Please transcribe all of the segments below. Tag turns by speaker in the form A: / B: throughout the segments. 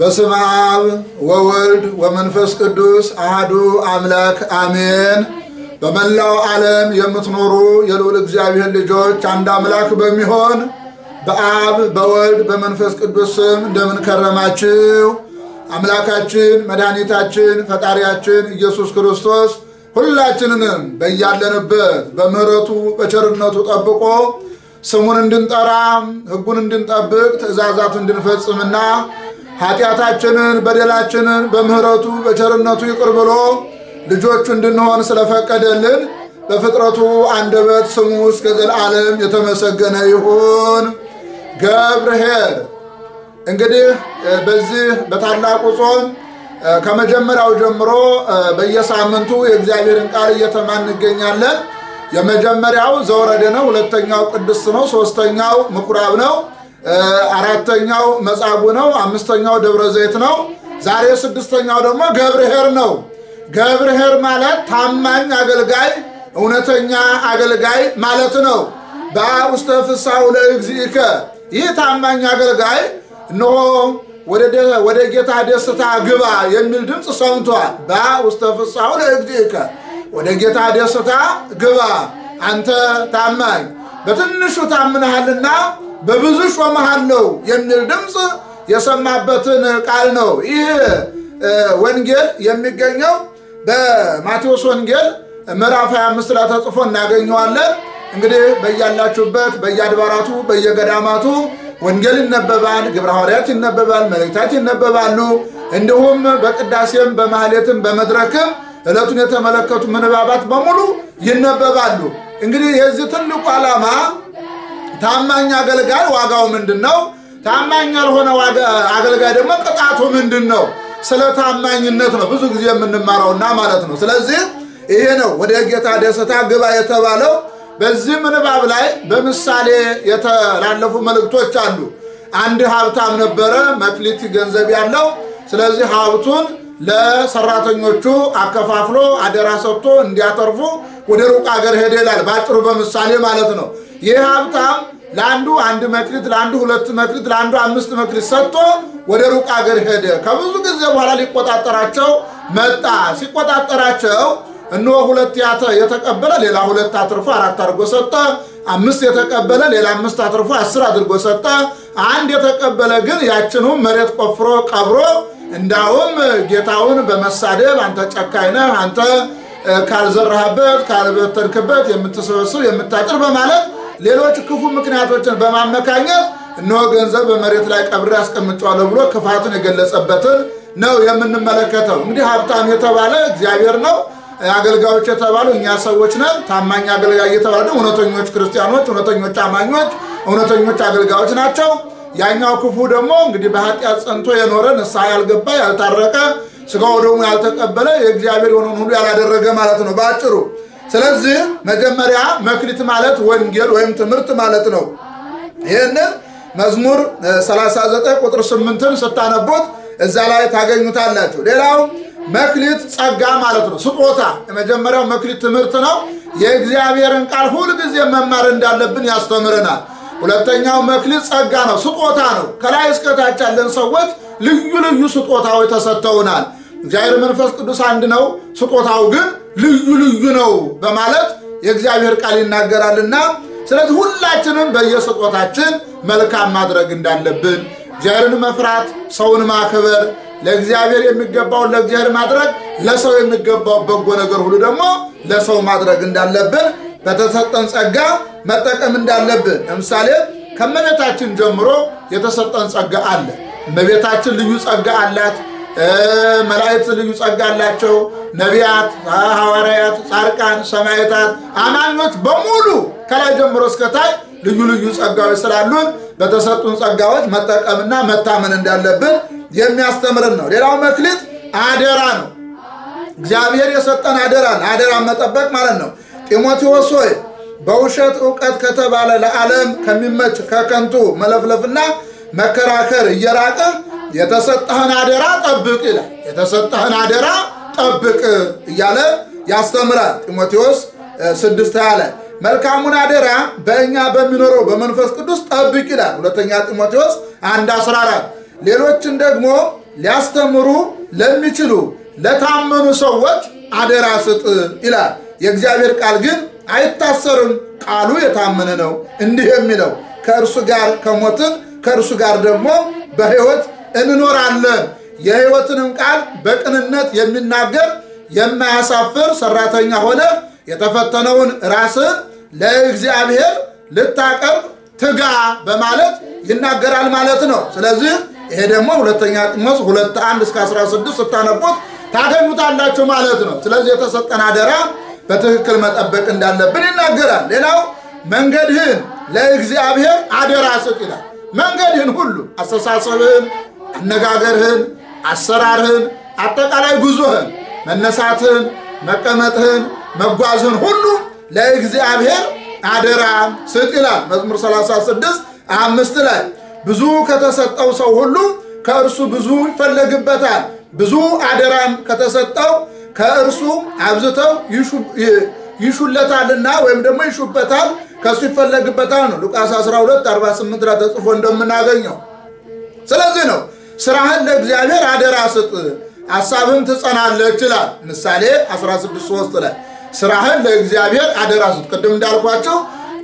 A: በስመ አብ ወወልድ ወመንፈስ ቅዱስ አሐዱ አምላክ አሜን። በመላው ዓለም የምትኖሩ የልዑል እግዚአብሔር ልጆች አንድ አምላክ በሚሆን በአብ በወልድ በመንፈስ ቅዱስ ስም እንደምን ከረማችሁ? አምላካችን መድኃኒታችን ፈጣሪያችን ኢየሱስ ክርስቶስ ሁላችንንም በያለንበት በምሕረቱ በቸርነቱ ጠብቆ ስሙን እንድንጠራ ሕጉን እንድንጠብቅ ትእዛዛቱን እንድንፈጽምና ኃጢአታችንን በደላችንን በምሕረቱ በቸርነቱ ይቅር ብሎ ልጆቹ እንድንሆን ስለፈቀደልን በፍጥረቱ አንደበት ስሙ እስከ ዘላለም የተመሰገነ ይሁን። ገብርኄር እንግዲህ በዚህ በታላቁ ጾም ከመጀመሪያው ጀምሮ በየሳምንቱ የእግዚአብሔርን ቃል እየተማን እንገኛለን። የመጀመሪያው ዘወረደ ነው፣ ሁለተኛው ቅድስት ነው፣ ሶስተኛው ምኩራብ ነው፣ አራተኛው መጻጉዕ ነው፣ አምስተኛው ደብረ ዘይት ነው። ዛሬ ስድስተኛው ደግሞ ገብርኄር ነው። ገብርኄር ማለት ታማኝ አገልጋይ፣ እውነተኛ አገልጋይ ማለት ነው። በውስተ ፍስሐሁ ለእግዚእከ፣ ይህ ታማኝ አገልጋይ እነሆ ወደ ጌታ ደስታ ግባ የሚል ድምፅ ሰምቷል። በውስተ ፍስሐሁ ለእግዚእከ፣ ወደ ጌታ ደስታ ግባ፣ አንተ ታማኝ በትንሹ ታምነሃልና በብዙ ሾመሃለሁ የሚል ድምፅ የሰማበትን ቃል ነው። ይህ ወንጌል የሚገኘው በማቴዎስ ወንጌል ምዕራፍ 25 ላይ ተጽፎ እናገኘዋለን። እንግዲህ በያላችሁበት በየአድባራቱ በየገዳማቱ ወንጌል ይነበባል፣ ግብረ ሐዋርያት ይነበባል፣ መልእክታት ይነበባሉ። እንዲሁም በቅዳሴም በማህሌትም በመድረክም ዕለቱን የተመለከቱ ምንባባት በሙሉ ይነበባሉ። እንግዲህ የዚህ ትልቁ ዓላማ ታማኝ አገልጋይ ዋጋው ምንድን ነው? ታማኝ ያልሆነ አገልጋይ ደግሞ ቅጣቱ ምንድን ነው? ስለ ታማኝነት ነው ብዙ ጊዜ የምንማረውና ማለት ነው። ስለዚህ ይሄ ነው ወደ ጌታ ደስታ ግባ የተባለው። በዚህ ምንባብ ላይ በምሳሌ የተላለፉ መልእክቶች አሉ። አንድ ሀብታም ነበረ፣ መክሊት ገንዘብ ያለው። ስለዚህ ሀብቱን ለሰራተኞቹ አከፋፍሎ አደራ ሰጥቶ እንዲያተርፉ ወደ ሩቅ አገር ሄደ ይላል። ባጭሩ በምሳሌ ማለት ነው። ይህ ሀብታም ለአንዱ 1 መክሊት፣ ለአንዱ 2 መክሊት፣ ለአንዱ 5 መክሊት ሰጥቶ ወደ ሩቅ አገር ሄደ። ከብዙ ጊዜ በኋላ ሊቆጣጠራቸው መጣ። ሲቆጣጠራቸው እነሆ 2 የተቀበለ ሌላ 2 አትርፎ 4 አድርጎ ሰጠ። 5 የተቀበለ ሌላ 5 አትርፎ 10 አድርጎ ሰጠ። 1 የተቀበለ ግን ያችኑ መሬት ቆፍሮ ቀብሮ እንዳውም ጌታውን በመሳደብ አንተ ጨካኝ ነህ፣ አንተ ካልዘራህበት ካልበተንክበት የምትሰበስብ የምታጭር በማለት ሌሎች ክፉ ምክንያቶችን በማመካኘት እነሆ ገንዘብ በመሬት ላይ ቀብሬ አስቀምጫለሁ ብሎ ክፋቱን የገለጸበትን ነው የምንመለከተው። እንግዲህ ሀብታም የተባለ እግዚአብሔር ነው። አገልጋዮች የተባሉ እኛ ሰዎች ነን። ታማኝ አገልጋይ የተባለ ደግሞ እውነተኞች ክርስቲያኖች፣ እውነተኞች አማኞች፣ እውነተኞች አገልጋዮች ናቸው። ያኛው ክፉ ደግሞ እንግዲህ በኃጢአት ጸንቶ የኖረ ንስሐ ያልገባ ያልታረቀ ስጋው ደግሞ ያልተቀበለ የእግዚአብሔር የሆነውን ሁሉ ያላደረገ ማለት ነው ባጭሩ። ስለዚህ መጀመሪያ መክሊት ማለት ወንጌል ወይም ትምህርት ማለት ነው። ይህንን መዝሙር 39 ቁጥር 8ን ስታነቡት እዛ ላይ ታገኙታላችሁ። ሌላው መክሊት ጸጋ ማለት ነው፣ ስጦታ። የመጀመሪያው መክሊት ትምህርት ነው። የእግዚአብሔርን ቃል ሁልጊዜ መማር እንዳለብን ያስተምረናል። ሁለተኛው መክሊት ጸጋ ነው፣ ስጦታ ነው። ከላይ እስከታች ያለን ሰዎች ልዩ ልዩ ስጦታዎች ተሰጥተውናል። እግዚአብሔር መንፈስ ቅዱስ አንድ ነው፣ ስጦታው ግን ልዩ ልዩ ነው በማለት የእግዚአብሔር ቃል ይናገራልና፣ ስለዚህ ሁላችንም በየስጦታችን መልካም ማድረግ እንዳለብን፣ እግዚአብሔርን መፍራት፣ ሰውን ማክበር፣ ለእግዚአብሔር የሚገባውን ለእግዚአብሔር ማድረግ፣ ለሰው የሚገባው በጎ ነገር ሁሉ ደግሞ ለሰው ማድረግ እንዳለብን፣ በተሰጠን ጸጋ መጠቀም እንዳለብን። ለምሳሌ ከእመቤታችን ጀምሮ የተሰጠን ጸጋ አለ። እመቤታችን ልዩ ጸጋ አላት። መላእክት ልዩ ጸጋ አላቸው። ነቢያት፣ ሐዋርያት፣ ጻድቃን፣ ሰማዕታት፣ አማኞች በሙሉ ከላይ ጀምሮ እስከታይ ልዩ ልዩ ጸጋዎች ስላሉን በተሰጡን ጸጋዎች መጠቀምና መታመን እንዳለብን የሚያስተምርን ነው። ሌላው መክሊት አደራ ነው። እግዚአብሔር የሰጠን አደራ መጠበቅ ማለት ነው። ጢሞቴዎስ ሆይ በውሸት ዕውቀት ከተባለ ለዓለም ከሚመች ከከንቱ መለፍለፍና መከራከር እየራቀ የተሰጠህን አደራ ጠብቅ ይላል። የተሰጠህን አደራ ጠብቅ እያለ ያስተምራል። ጢሞቴዎስ 6:20 ላይ መልካሙን አደራ በእኛ በሚኖረው በመንፈስ ቅዱስ ጠብቅ ይላል። ሁለተኛ ጢሞቴዎስ 1:14 ሌሎችን ደግሞ ሊያስተምሩ ለሚችሉ ለታመኑ ሰዎች አደራ ስጥ ይላል። የእግዚአብሔር ቃል ግን አይታሰርም፣ ቃሉ የታመነ ነው። እንዲህ የሚለው ከእርሱ ጋር ከሞትን ከእርሱ ጋር ደግሞ በሕይወት እንኖራለን። የሕይወትንም ቃል በቅንነት የሚናገር የማያሳፍር ሰራተኛ ሆነ የተፈተነውን ራስን ለእግዚአብሔር ልታቀርብ ትጋ በማለት ይናገራል ማለት ነው። ስለዚህ ይሄ ደግሞ ሁለተኛ ጢሞቴዎስ 2:1-16 ስታነቡት ታገኙታላችሁ ማለት ነው። ስለዚህ የተሰጠን አደራ በትክክል መጠበቅ እንዳለብን ይናገራል። ሌላው መንገድህን ለእግዚአብሔር አደራ ስጥ ይላል። መንገድህን ሁሉ አስተሳሰብህን፣ አነጋገርህን፣ አሰራርህን፣ አጠቃላይ ጉዞህን፣ መነሳትህን፣ መቀመጥህን፣ መጓዝህን ሁሉ ለእግዚአብሔር አደራ ስጥ ይላል። መዝሙር 36:5 ላይ ብዙ ከተሰጠው ሰው ሁሉ ከእርሱ ብዙ ይፈለግበታል፣ ብዙ አደራም ከተሰጠው ከእርሱ አብዝተው ይሹለታልና ወይም ደግሞ ይሹበታል፣ ከእሱ ይፈለግበታል ነው ሉቃስ 12:48 ላይ ተጽፎ እንደምናገኘው። ስለዚህ ነው ስራህን ለእግዚአብሔር አደራ ስጥ ሐሳብም ትጸናለች ይላል። ምሳሌ 16:3 ላይ ስራህን ለእግዚአብሔር አደራ ስጥ። ቅድም እንዳልኳቸው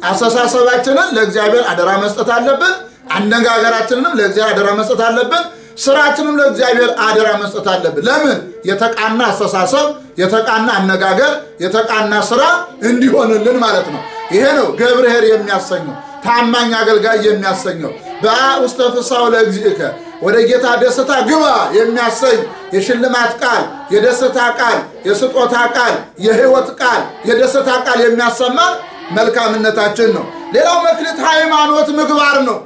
A: አስተሳሰባችንን ለእግዚአብሔር አደራ መስጠት አለብን። አነጋገራችንንም ለእግዚአብሔር አደራ መስጠት አለብን። ስራችንም ለእግዚአብሔር አደራ መስጠት አለብን። ለምን? የተቃና አስተሳሰብ፣ የተቃና አነጋገር፣ የተቃና ስራ እንዲሆንልን ማለት ነው። ይሄ ነው ገብርኄር የሚያሰኘው፣ ታማኝ አገልጋይ የሚያሰኘው። በውስተ ፍሥሓሁ ለእግዚእከ ወደ ጌታ ደስታ ግባ የሚያሰኝ የሽልማት ቃል፣ የደስታ ቃል፣ የስጦታ ቃል፣ የሕይወት ቃል፣ የደስታ ቃል የሚያሰማን መልካምነታችን ነው። ሌላው መክሊት ሃይማኖት ምግባር ነው።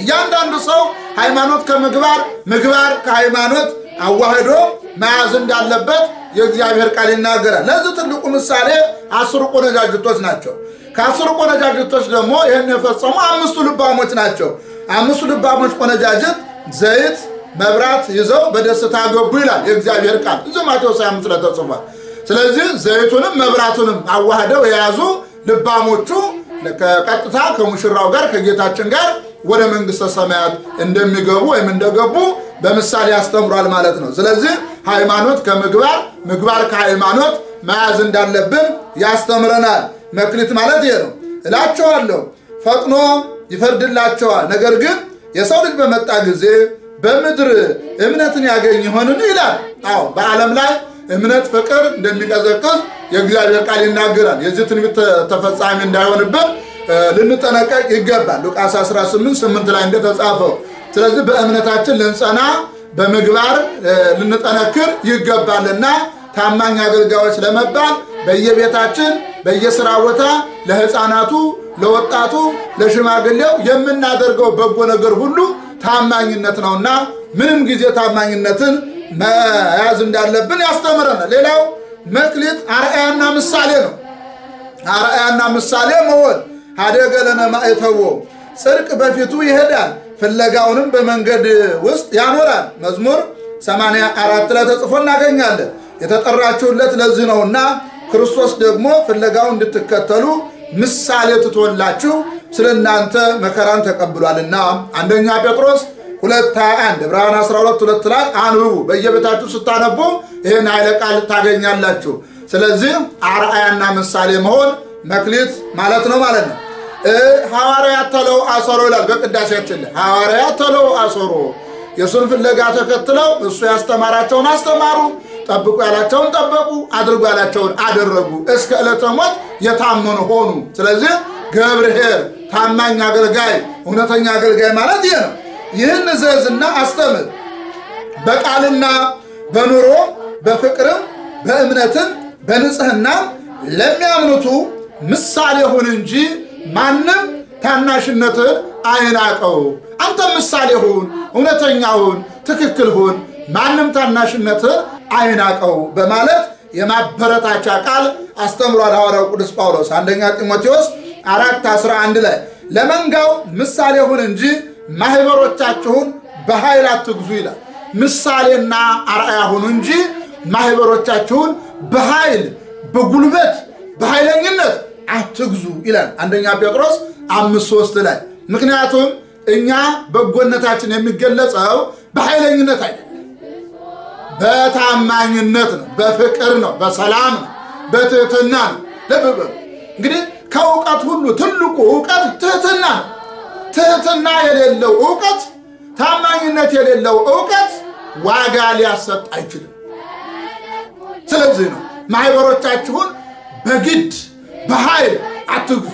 A: እያንዳንዱ ሰው ሃይማኖት ከምግባር ምግባር ከሃይማኖት አዋህዶ መያዝ እንዳለበት የእግዚአብሔር ቃል ይናገራል። ለዚህ ትልቁ ምሳሌ 10 ቆነጃጅቶች ናቸው። ከ10 ቆነጃጅቶች ደግሞ ይህን የፈጸሙ 5 ልባሞች ናቸው። 5 ልባሞች ቆነጃጅት ዘይት መብራት ይዘው በደስታ ገቡ ይላል የእግዚአብሔር ቃል እዚህ ማቴዎስ 25 ላይ ተጽፏል። ስለዚህ ዘይቱንም መብራቱንም አዋህደው የያዙ ልባሞቹ ከቀጥታ ከሙሽራው ጋር ከጌታችን ጋር ወደ መንግሥተ ሰማያት እንደሚገቡ ወይም እንደገቡ በምሳሌ ያስተምሯል ማለት ነው። ስለዚህ ሃይማኖት ከምግባር ምግባር ከሃይማኖት መያዝ እንዳለብን ያስተምረናል። መክሊት ማለት ይሄ ነው እላቸዋለሁ። ፈጥኖ ይፈርድላቸዋል። ነገር ግን የሰው ልጅ በመጣ ጊዜ በምድር እምነትን ያገኝ ይሆንን ይላል። አዎ በዓለም ላይ እምነት ፍቅር እንደሚቀዘቅዝ የእግዚአብሔር ቃል ይናገራል። የዚህ ትንቢት ተፈጻሚ እንዳይሆንብን ልንጠነቀቅ ይገባል። ሉቃስ 18:8 ላይ እንደተጻፈው። ስለዚህ በእምነታችን ልንጸና በምግባር ልንጠነክር ይገባልና ታማኝ አገልጋዮች ለመባል በየቤታችን በየሥራ ቦታ ለሕፃናቱ፣ ለወጣቱ፣ ለሽማግሌው የምናደርገው በጎ ነገር ሁሉ ታማኝነት ነውና ምንም ጊዜ ታማኝነትን መያዝ እንዳለብን ያስተምረናል። ሌላው መክሊት አርአያና ምሳሌ ነው። አርአያና ምሳሌ መሆን ሀደገ ለነ ማእተዎ ጽድቅ በፊቱ ይሄዳል ፍለጋውንም በመንገድ ውስጥ ያኖራል። መዝሙር 84 ላይ ተጽፎ እናገኛለን። የተጠራችሁለት ለዚህ ነውና ክርስቶስ ደግሞ ፍለጋውን እንድትከተሉ ምሳሌ ትቶላችሁ ስለ እናንተ መከራን ተቀብሏልና። አንደኛ ጴጥሮስ 2:21 ዕብራውያን 12:2 ላይ አንብቡ። በየቤታችሁ ስታነቡ ይህን ኃይለ ቃል ታገኛላችሁ። ስለዚህ አርአያና ምሳሌ መሆን መክሊት ማለት ነው ማለት ነው። ሐዋርያት ተለው አሰሮ ይላል በቅዳሴያችን ላይ። ሐዋርያት ተለው አሰሮ የእሱን ፍለጋ ተከትለው እሱ ያስተማራቸውን አስተማሩ፣ ጠብቁ ያላቸውን ጠበቁ፣ አድርጉ ያላቸውን አደረጉ፣ እስከ ዕለተ ሞት የታመኑ ሆኑ። ስለዚህ ገብርኄር ታማኝ አገልጋይ እውነተኛ አገልጋይ ማለት ይሄ ነው። ይህን እዘዝና አስተምር፣ በቃልና በኑሮ በፍቅርም በእምነትም በንጽህና ለሚያምኑቱ ምሳሌ ሁን እንጂ ማንም ታናሽነትን አይናቀው። አንተ ምሳሌ ሁን፣ እውነተኛ ሁን፣ ትክክል ሁን፣ ማንም ታናሽነትን አይናቀው በማለት የማበረታቻ ቃል አስተምሯል ሐዋርያው ቅዱስ ጳውሎስ አንደኛ ጢሞቴዎስ 4:11 ላይ ለመንጋው ምሳሌ ሁን እንጂ ማህበሮቻችሁን በኃይል አትግዙ ይላል። ምሳሌና አርአያ ሁኑ እንጂ ማህበሮቻችሁን በኃይል በጉልበት በኃይለኝነት አትግዙ ይላል አንደኛ ጴጥሮስ 5:3 ላይ። ምክንያቱም እኛ በጎነታችን የሚገለጸው በኃይለኝነት አይደለም፣ በታማኝነት ነው፣ በፍቅር ነው፣ በሰላም ነው፣ በትህትና ነው። ለበበ እንግዲህ ከእውቀት ሁሉ ትልቁ እውቀት ትህትና ነው። ትህትና የሌለው እውቀት፣ ታማኝነት የሌለው እውቀት ዋጋ ሊያሰጥ አይችልም። ስለዚህ ነው ማህበሮቻችሁን በግድ በኃይል አትግዙ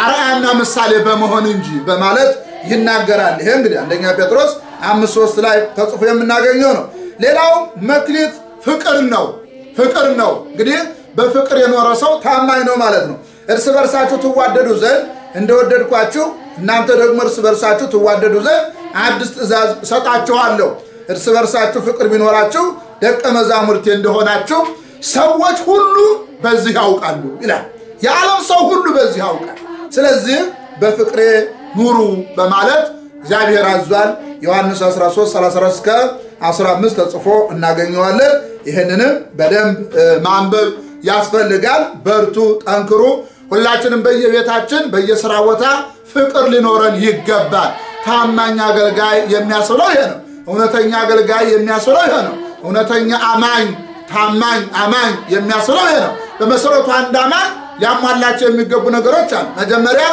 A: አርአያና ምሳሌ በመሆን እንጂ በማለት ይናገራል። ይሄ እንግዲህ አንደኛ ጴጥሮስ 5:3 ላይ ተጽፎ የምናገኘው ነው። ሌላው መክሊት ፍቅር ነው። ፍቅር ነው እንግዲህ በፍቅር የኖረ ሰው ታማኝ ነው ማለት ነው። እርስ በርሳችሁ ትዋደዱ ዘንድ እንደወደድኳችሁ እናንተ ደግሞ እርስ በርሳችሁ ትዋደዱ ዘንድ አዲስ ትእዛዝ እሰጣችኋለሁ። እርስ በርሳችሁ ፍቅር ቢኖራችሁ ደቀ መዛሙርቴ እንደሆናችሁ ሰዎች ሁሉ በዚህ ያውቃሉ ይላል። የዓለም ሰው ሁሉ በዚህ ያውቃል። ስለዚህ በፍቅሬ ኑሩ በማለት እግዚአብሔር አዟል። ዮሐንስ 13:34-15 ተጽፎ እናገኘዋለን። ይህንንም በደንብ ማንበብ ያስፈልጋል። በርቱ፣ ጠንክሩ። ሁላችንም በየቤታችን በየሥራ ቦታ ፍቅር ሊኖረን ይገባል። ታማኝ አገልጋይ የሚያስብለው ይሄ ነው። እውነተኛ አገልጋይ የሚያስብለው ይሄ ነው። እውነተኛ አማኝ፣ ታማኝ አማኝ የሚያስብለው ይሄ ነው። በመሰረቱ አንድ አማኝ ሊያሟላቸው የሚገቡ ነገሮች አሉ። መጀመሪያ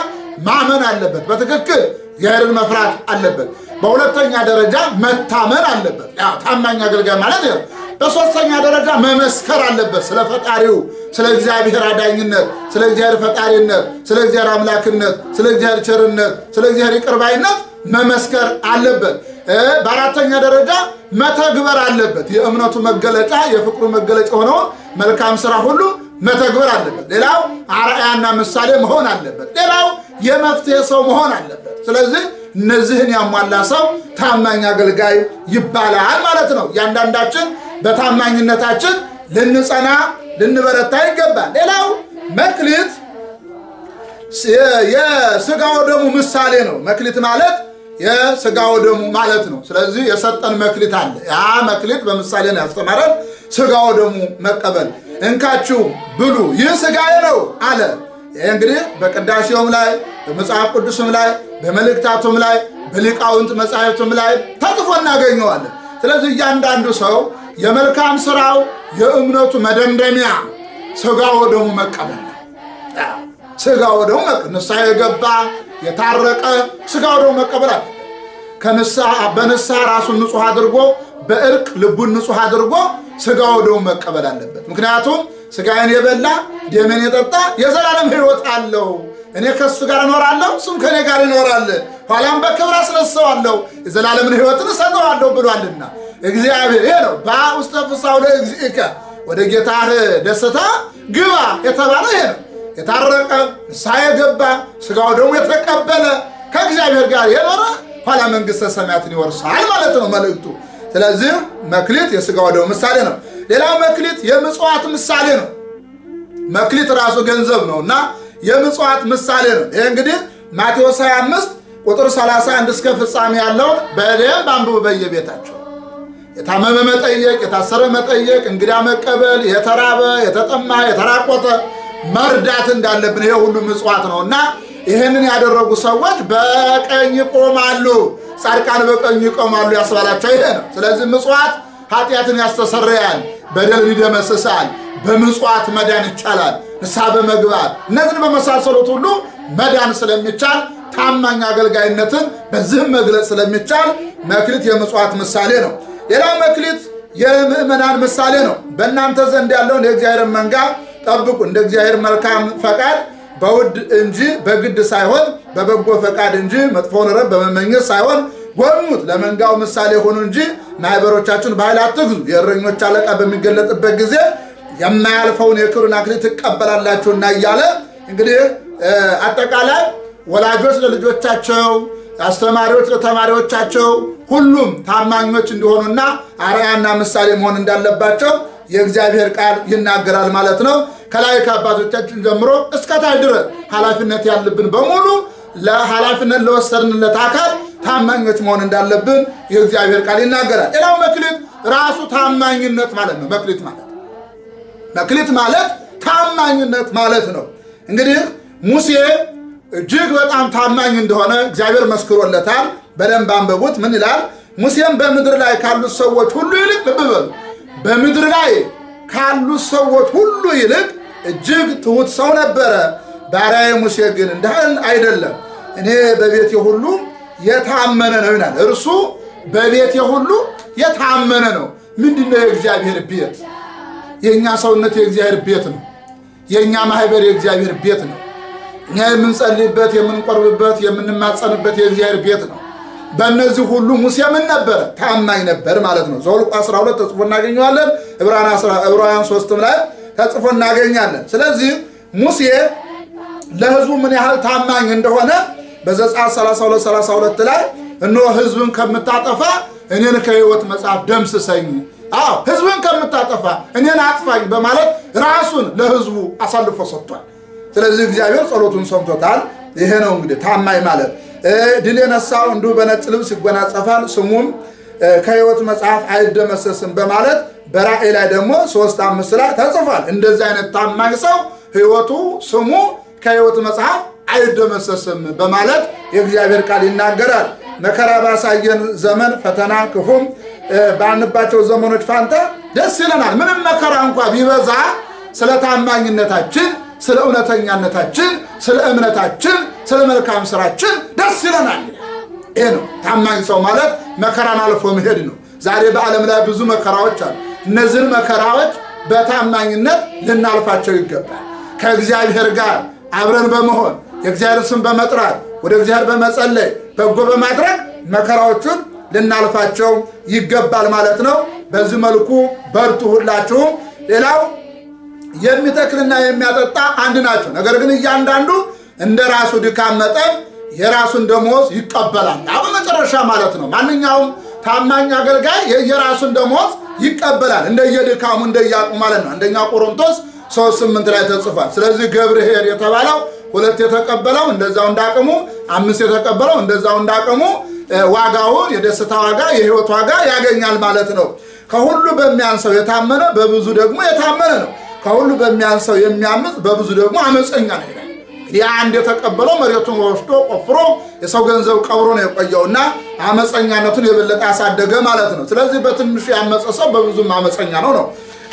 A: ማመን አለበት፣ በትክክል እግዚአብሔርን መፍራት አለበት። በሁለተኛ ደረጃ መታመን አለበት፣ ያው ታማኝ አገልጋይ ማለት ነው። በሶስተኛ ደረጃ መመስከር አለበት፣ ስለ ፈጣሪው፣ ስለ እግዚአብሔር አዳኝነት፣ ስለ እግዚአብሔር ፈጣሪነት፣ ስለ እግዚአብሔር አምላክነት፣ ስለ እግዚአብሔር ቸርነት፣ ስለ እግዚአብሔር ይቅርባይነት መመስከር አለበት። በአራተኛ ደረጃ መተግበር አለበት። የእምነቱ መገለጫ የፍቅሩ መገለጫ ሆነውን መልካም ስራ ሁሉ መተግበር አለበት። ሌላው አርአያና ምሳሌ መሆን አለበት። ሌላው የመፍትሄ ሰው መሆን አለበት። ስለዚህ እነዚህን ያሟላ ሰው ታማኝ አገልጋይ ይባላል ማለት ነው። እያንዳንዳችን በታማኝነታችን ልንጸና ልንበረታ ይገባል። ሌላው መክሊት የሥጋው ደሙ ምሳሌ ነው። መክሊት ማለት የሥጋው ደሙ ማለት ነው። ስለዚህ የሰጠን መክሊት አለ። ያ መክሊት በምሳሌ ነው ያስተማረን። ሥጋው ደሙ መቀበል፣ እንካችሁ ብሉ ይህ ሥጋዬ ነው አለ። ይህ እንግዲህ በቅዳሴውም ላይ በመጽሐፍ ቅዱስም ላይ በመልእክታቱም ላይ በሊቃውንት መጻሕፍቱም ላይ ተጽፎ እናገኘዋለን። ስለዚህ እያንዳንዱ ሰው የመልካም ሥራው የእምነቱ መደምደሚያ ሥጋው ደሙ መቀበል ነው። ሥጋው ደሙ ንስሐ የገባ የታረቀ ሥጋው ደሙ መቀበል አለ። በንስሐ ራሱን ንጹሕ አድርጎ በእርቅ ልቡን ንጹሕ አድርጎ ሥጋው ደሙ መቀበል አለበት። ምክንያቱም ሥጋዬን የበላ ደሜን የጠጣ የዘላለም ሕይወት አለው፣ እኔ ከሱ ጋር እኖራለሁ እሱም ከኔ ጋር ይኖራል፣ ኋላም በክብር አስነሳዋለሁ የዘላለምን ሕይወትን እሰጠዋለሁ ብሏልና እግዚአብሔር። ይሄ ነው በውስተ ፍስሐሁ ለእግዚእከ፣ ወደ ጌታህ ደስታ ግባ የተባለ ይሄ ነው። የታረቀ ንስሐ የገባ ሥጋው ደሙ የተቀበለ ከእግዚአብሔር ጋር የኖረ ኋላ መንግሥተ ሰማያትን ይወርሳል ማለት ነው መልእክቱ። ስለዚህ መክሊት የሥጋው ደሙ ምሳሌ ነው። ሌላው መክሊት የምጽዋት ምሳሌ ነው። መክሊት ራሱ ገንዘብ ነው እና የምጽዋት ምሳሌ ነው። ይሄ እንግዲህ ማቴዎስ 25:31 እስከ ፍጻሜ ያለውን በደንብ አንብቡ በየቤታቸው። የታመመ መጠየቅ፣ የታሰረ መጠየቅ፣ እንግዳ መቀበል፣ የተራበ የተጠማ የተራቆተ መርዳት እንዳለብን ይሄ ሁሉ ምጽዋት ነው እና ይህንን ያደረጉ ሰዎች በቀኝ ይቆማሉ፣ ጻድቃን በቀኝ ይቆማሉ ያስባላቸው ይሄ ነው። ስለዚህ ምጽዋት ኃጢአትን ያስተሰርያል፣ በደልን ይደመስሳል። በምጽዋት መዳን ይቻላል። ንስሐ በመግባት እነዚህን በመሳሰሉት ሁሉ መዳን ስለሚቻል ታማኝ አገልጋይነትን በዚህም መግለጽ ስለሚቻል መክሊት የምጽዋት ምሳሌ ነው። ሌላው መክሊት የምእመናን ምሳሌ ነው። በእናንተ ዘንድ ያለውን የእግዚአብሔር መንጋ ጠብቁ፣ እንደ እግዚአብሔር መልካም ፈቃድ በውድ እንጂ በግድ ሳይሆን በበጎ ፈቃድ እንጂ መጥፎውን ረብ በመመኘት ሳይሆን ጎብኙት። ለመንጋው ምሳሌ ሆኑ እንጂ ማኅበሮቻችሁን በኃይል አትግዙ። የእረኞች አለቃ በሚገለጥበት ጊዜ የማያልፈውን የክብርን አክሊል ትቀበላላችሁና እያለ እንግዲህ አጠቃላይ ወላጆች ለልጆቻቸው፣ አስተማሪዎች ለተማሪዎቻቸው ሁሉም ታማኞች እንዲሆኑና አርአያና ምሳሌ መሆን እንዳለባቸው የእግዚአብሔር ቃል ይናገራል ማለት ነው። ከላይ ከአባቶቻችን ጀምሮ እስከ ታች ድረስ ኃላፊነት ያለብን በሙሉ ለኃላፊነት ለወሰድንለት አካል ታማኞች መሆን እንዳለብን የእግዚአብሔር ቃል ይናገራል። ሌላው መክሊት ራሱ ታማኝነት ማለት ነው። መክሊት ማለት ታማኝነት ማለት ነው። እንግዲህ ሙሴ እጅግ በጣም ታማኝ እንደሆነ እግዚአብሔር መስክሮለታል። በደንብ አንብቡት። ምን ይላል? ሙሴም በምድር ላይ ካሉት ሰዎች ሁሉ ይልቅ ልብ በሉ፣ በምድር ላይ ካሉት ሰዎች ሁሉ ይልቅ እጅግ ትሑት ሰው ነበረ። ባሪያዬ ሙሴ ግን እንዲህ አይደለም፣ እኔ በቤቴ ሁሉ የታመነ ነው ይላል። እርሱ በቤቴ ሁሉ የታመነ ነው። ምንድነው የእግዚአብሔር ቤት? የኛ ሰውነት የእግዚአብሔር ቤት ነው። የኛ ማህበር የእግዚአብሔር ቤት ነው። እኛ የምንጸልይበት፣ የምንቆርብበት፣ የምንማጸንበት የእግዚአብሔር ቤት ነው። በእነዚህ ሁሉ ሙሴ ምን ነበር? ታማኝ ነበር ማለት ነው። ዘኍልቍ 12 ተጽፎ እናገኘዋለን። ዕብራውያን 3 ላይ ተጽፎ እናገኛለን። ስለዚህ ሙሴ ለሕዝቡ ምን ያህል ታማኝ እንደሆነ በዘጸአት 32 ላይ እነሆ ሕዝብን ከምታጠፋ እኔን ከሕይወት መጽሐፍ ደምስሰኝ፣ ሕዝብን ከምታጠፋ እኔን አጥፋኝ በማለት ራሱን ለሕዝቡ አሳልፎ ሰጥቷል። ስለዚህ እግዚአብሔር ጸሎቱን ሰምቶታል። ይሄ ነው እንግዲህ ታማኝ ማለት። ድል የነሳው እንዲሁ በነጭ ልብስ ይጎናጸፋል፣ ስሙም ከሕይወት መጽሐፍ አይደመሰስም በማለት በራእይ ላይ ደግሞ 3:5 ላይ ተጽፏል። እንደዚህ አይነት ታማኝ ሰው ሕይወቱ ስሙ ከሕይወት መጽሐፍ አይደመሰስም በማለት የእግዚአብሔር ቃል ይናገራል። መከራ ባሳየን ዘመን ፈተና ክፉም ባንባቸው ዘመኖች ፋንታ ደስ ይለናል። ምንም መከራ እንኳ ቢበዛ ስለ ታማኝነታችን፣ ስለ እውነተኛነታችን፣ ስለ እምነታችን፣ ስለ መልካም ስራችን ደስ ይለናል። ይሄ ነው ታማኝ ሰው ማለት። መከራን አልፎ መሄድ ነው። ዛሬ በዓለም ላይ ብዙ መከራዎች አሉ። እነዚህን መከራዎች በታማኝነት ልናልፋቸው ይገባል። ከእግዚአብሔር ጋር አብረን በመሆን የእግዚአብሔር ስም በመጥራት ወደ እግዚአብሔር በመጸለይ በጎ በማድረግ መከራዎቹን ልናልፋቸው ይገባል ማለት ነው። በዚህ መልኩ በርቱ ሁላችሁም። ሌላው የሚተክልና የሚያጠጣ አንድ ናቸው። ነገር ግን እያንዳንዱ እንደ ራሱ ድካም መጠን የራሱን ደሞዝ ይቀበላል። በመጨረሻ ማለት ነው ማንኛውም ታማኝ አገልጋይ የራሱን ደሞዝ ይቀበላል፣ እንደየድካሙ እንደየአቅሙ ማለት ነው። አንደኛ ቆሮንቶስ 3:8 ላይ ተጽፏል። ስለዚህ ገብርኄር የተባለው 2 የተቀበለው እንደዛው እንዳቅሙ፣ 5 የተቀበለው እንደዛው እንዳቅሙ ዋጋውን የደስታ ዋጋ የሕይወት ዋጋ ያገኛል ማለት ነው። ከሁሉ በሚያንሰው የታመነ በብዙ ደግሞ የታመነ ነው። ከሁሉ በሚያንሰው የሚያምፅ በብዙ ደግሞ አመፀኛ ነው ይላል። አንድ የተቀበለው መሬቱን ወስዶ ቆፍሮ የሰው ገንዘብ ቀብሮ ነው የቆየውና አመፀኛነቱን የበለጠ አሳደገ ማለት ነው። ስለዚህ በትንሹ ያመፀ ሰው በብዙም አመፀኛ ነው።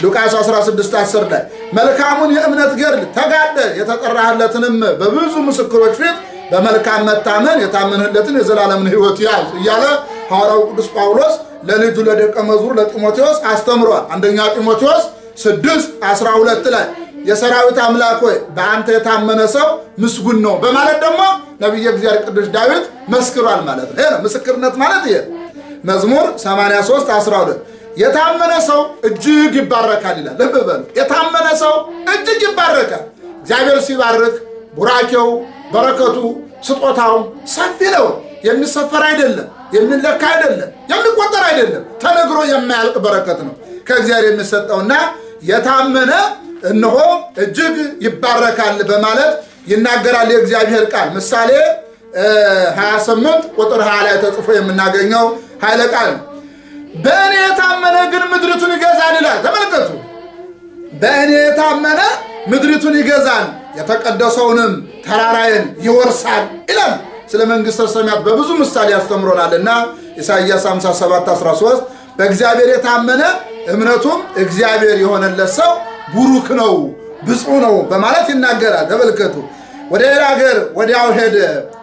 A: ሉቃስ 16:10 ላይ መልካሙን የእምነት ገድል ተጋደል፣ የተጠራህለትንም በብዙ ምስክሮች ፊት በመልካም መታመን የታመንህለትን የዘላለምን ሕይወት ያዝ እያለ ሐዋርያው ቅዱስ ጳውሎስ ለልጁ ለደቀ መዝሙሩ ለጢሞቴዎስ አስተምሯል። አንደኛ ጢሞቴዎስ 6:12 ላይ የሰራዊት አምላክ ሆይ በአንተ የታመነ ሰው ምስጉን ነው በማለት ደግሞ ነቢየ እግዚአብሔር ቅዱስ ዳዊት መስክሯል ማለት ነው። ይሄ ነው ምስክርነት ማለት። ይሄ መዝሙር 83:12 የታመነ ሰው እጅግ ይባረካል ይላል። ልብ በሉ፣ የታመነ ሰው እጅግ ይባረካል። እግዚአብሔር ሲባርክ ቡራኬው፣ በረከቱ፣ ስጦታው ሰፊ ነው። የሚሰፈር አይደለም፣ የሚለካ አይደለም፣ የሚቆጠር አይደለም። ተነግሮ የማያልቅ በረከት ነው ከእግዚአብሔር የሚሰጠውና የታመነ እነሆ እጅግ ይባረካል በማለት ይናገራል የእግዚአብሔር ቃል። ምሳሌ 28:20 ላይ ተጽፎ የምናገኘው ኃይለ ቃል ነው። በእኔ የታመነ ግን ምድሪቱን ይገዛል ይላል። ተመልከቱ፣ በእኔ የታመነ ምድሪቱን ይገዛል፣ የተቀደሰውንም ተራራዬን ይወርሳል ይላል። ስለ መንግሥተ ሰማያት በብዙ ምሳሌ ያስተምሮናልና ኢሳይያስ 57:13 በእግዚአብሔር የታመነ እምነቱም እግዚአብሔር የሆነለት ሰው ቡሩክ ነው ብፁዕ ነው በማለት ይናገራል። ተመልከቱ፣ ወደ ሌላ ሀገር ወዲያው ሄደ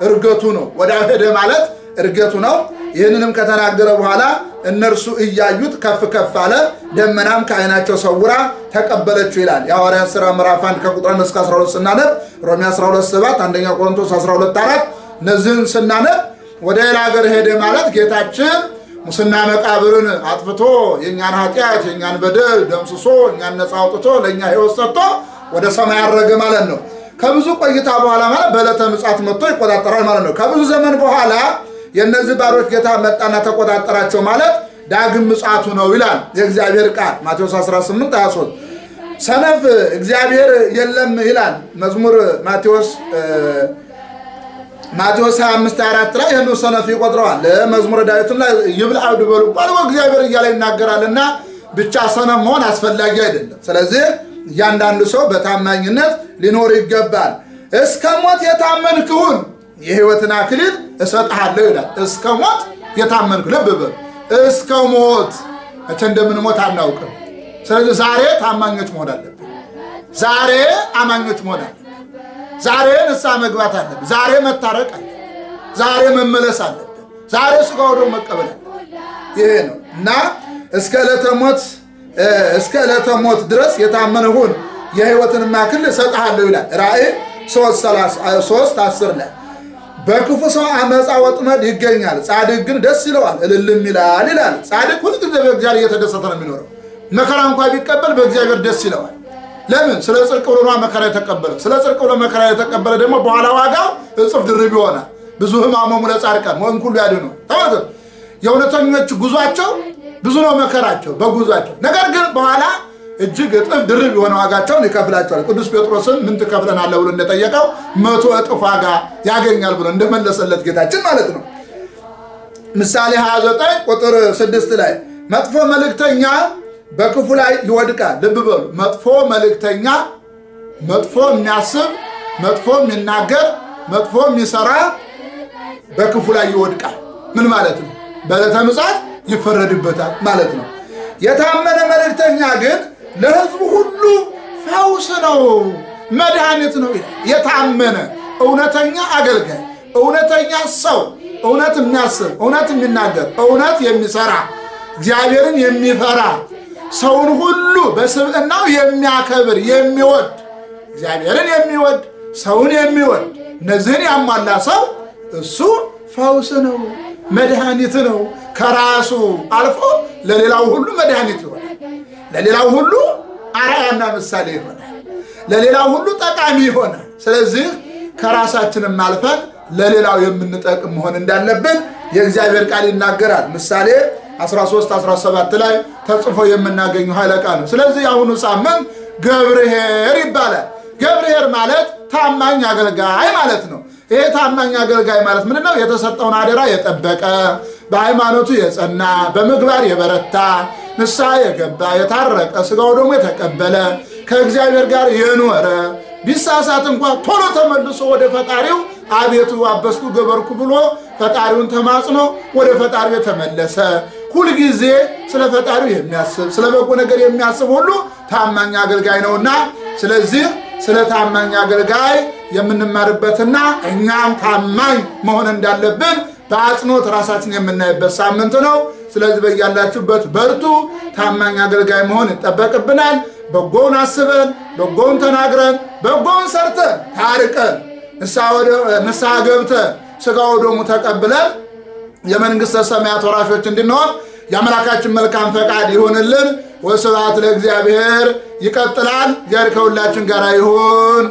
A: እርገቱ ነው። ወዲያው ሄደ ማለት እርገቱ ነው። ይህንንም ከተናገረ በኋላ እነርሱ እያዩት ከፍ ከፍ አለ፣ ደመናም ከዓይናቸው ሰውራ ተቀበለችው ይላል። የሐዋርያት ሥራ ምዕራፍ 1 ከቁጥር 1 እስከ 12 ስናነብ፣ ሮሜ 12:7፣ አንደኛ ቆሮንቶስ 12:4 እነዚህን ስናነብ ወደ ሌላ ሀገር ሄደ ማለት ጌታችን ሙስና መቃብርን አጥፍቶ የእኛን ኃጢአት የእኛን በደል ደምስሶ እኛን ነፃ አውጥቶ ለእኛ ሕይወት ሰጥቶ ወደ ሰማይ ያረገ ማለት ነው። ከብዙ ቆይታ በኋላ ማለት በዕለተ ምጽአት መጥቶ ይቆጣጠራል ማለት ነው። ከብዙ ዘመን በኋላ የእነዚህ ባሮች ጌታ መጣና ተቆጣጠራቸው ማለት ዳግም ምጽአቱ ነው ይላል የእግዚአብሔር ቃል ማቴዎስ 18:23። ሰነፍ እግዚአብሔር የለም ይላል መዝሙር ማቴዎስ 25:4 ላይ ይህን ሰነፍ ይቆጥረዋል። ለመዝሙረ ዳዊትም ላይ ይብል አብድ በሉ ባለው እግዚአብሔር እያለ ይናገራልና ብቻ ሰነፍ መሆን አስፈላጊ አይደለም። ስለዚህ እያንዳንዱ ሰው በታማኝነት ሊኖር ይገባል። እስከ ሞት የታመንክ ሁን የሕይወትን አክሊል እሰጥሃለሁ ይላል። እስከ ሞት የታመንክ ልብ በል እስከ ሞት መቼ እንደምንሞት አናውቅም። ስለዚህ ዛሬ ታማኞች መሆን አለብን። ዛሬ አማኞች መሆን አለብን። ዛሬ ንስሐ መግባት አለብን። ዛሬ መታረቅ አለብን። ዛሬ መመለስ አለብን። ዛሬ ሥጋው ደሙን መቀበል አለብን። ይሄ ነው እና እስከ ዕለተ ሞት ድረስ የታመነ ሁን የሕይወትን አክሊል እሰጥሃለሁ ይላል ራእይ 3:10 ላይ። በክፉ ሰው አመፃ ወጥመድ ይገኛል፣ ጻድቅ ግን ደስ ይለዋል እልልም ይላል ይላል። ጻድቅ ሁልጊዜ በእግዚአብሔር እየተደሰተ ነው የሚኖረው። መከራ እንኳን ቢቀበል በእግዚአብሔር ደስ ይለዋል። ለምን? ስለ ጽድቅ ብሎ መከራ የተቀበለ። ስለ ጽድቅ ብሎ መከራ የተቀበለ ደግሞ በኋላ ዋጋው እጥፍ ድርብ ይሆናል። ብዙ ሕማሞሙ ለጻድቃን ወይም ሁሉ ያድኑ። ተመልከቱ፣ የእውነተኞች ጉዟቸው ብዙ ነው መከራቸው በጉዟቸው፣ ነገር ግን በኋላ እጅግ እጥፍ ድርብ የሆነ ዋጋቸውን ይከፍላቸዋል። ቅዱስ ጴጥሮስን ምን ትከፍለናለህ ብሎ እንደጠየቀው 100 እጥፍ ዋጋ ያገኛል ብሎ እንደመለሰለት ጌታችን ማለት ነው። ምሳሌ 29 ቁጥር 6 ላይ መጥፎ መልእክተኛ በክፉ ላይ ይወድቃል። ልብ በሉ፣ መጥፎ መልእክተኛ መጥፎ የሚያስብ መጥፎ የሚናገር መጥፎ የሚሰራ በክፉ ላይ ይወድቃል። ምን ማለት ነው? በዕለተ ምጽአት ይፈረድበታል ማለት ነው። የታመነ መልእክተኛ ግን ለሕዝቡ ሁሉ ፈውስ ነው፣ መድኃኒት ነው ይላል። የታመነ እውነተኛ አገልጋይ፣ እውነተኛ ሰው፣ እውነት የሚያስብ እውነት የሚናገር እውነት የሚሰራ እግዚአብሔርን የሚፈራ ሰውን ሁሉ በስብዕናው የሚያከብር የሚወድ እግዚአብሔርን የሚወድ ሰውን የሚወድ እነዚህን ያሟላ ሰው እሱ ፈውስ ነው፣ መድኃኒት ነው። ከራሱ አልፎ ለሌላው ሁሉ መድኃኒት ይሆናል። ለሌላው ሁሉ አርአያና ምሳሌ ይሆናል። ለሌላው ሁሉ ጠቃሚ ይሆናል። ስለዚህ ከራሳችንም አልፈን ለሌላው የምንጠቅም መሆን እንዳለብን የእግዚአብሔር ቃል ይናገራል። ምሳሌ 13:17 ላይ ተጽፎ የምናገኘው ኃይለ ቃል ነው። ስለዚህ የአሁኑ ሳምንት ገብርኄር ይባላል። ገብርኄር ማለት ታማኝ አገልጋይ ማለት ነው። ይሄ ታማኝ አገልጋይ ማለት ምንድነው? የተሰጠውን አደራ የጠበቀ፣ በሃይማኖቱ የጸና፣ በምግባር የበረታ፣ ንስሐ የገባ፣ የታረቀ፣ ሥጋው ደግሞ የተቀበለ፣ ከእግዚአብሔር ጋር የኖረ፣ ቢሳሳት እንኳን ቶሎ ተመልሶ ወደ ፈጣሪው አቤቱ አበስኩ ገበርኩ ብሎ ፈጣሪውን ተማጽኖ ወደ ፈጣሪው የተመለሰ፣ ሁልጊዜ ስለ ፈጣሪው የሚያስብ፣ ስለ በጎ ነገር የሚያስብ ሁሉ ታማኝ አገልጋይ ነውና ስለዚህ ስለ ታማኝ አገልጋይ የምንማርበትና እኛም ታማኝ መሆን እንዳለብን በአጽንኦት ራሳችን የምናይበት ሳምንት ነው። ስለዚህ በያላችሁበት በርቱ። ታማኝ አገልጋይ መሆን ይጠበቅብናል። በጎውን አስበን፣ በጎውን ተናግረን፣ በጎውን ሰርተን፣ ታርቀን፣ ንስሐ ገብተን ሥጋው ደሙ ተቀብለን የመንግሥተ ሰማያት ወራሾች እንድንሆን የአምላካችን መልካም ፈቃድ ይሁንልን። ወስብሐት ለእግዚአብሔር። ይቀጥላል። እግዚአብሔር ከሁላችን ጋር ይሁን።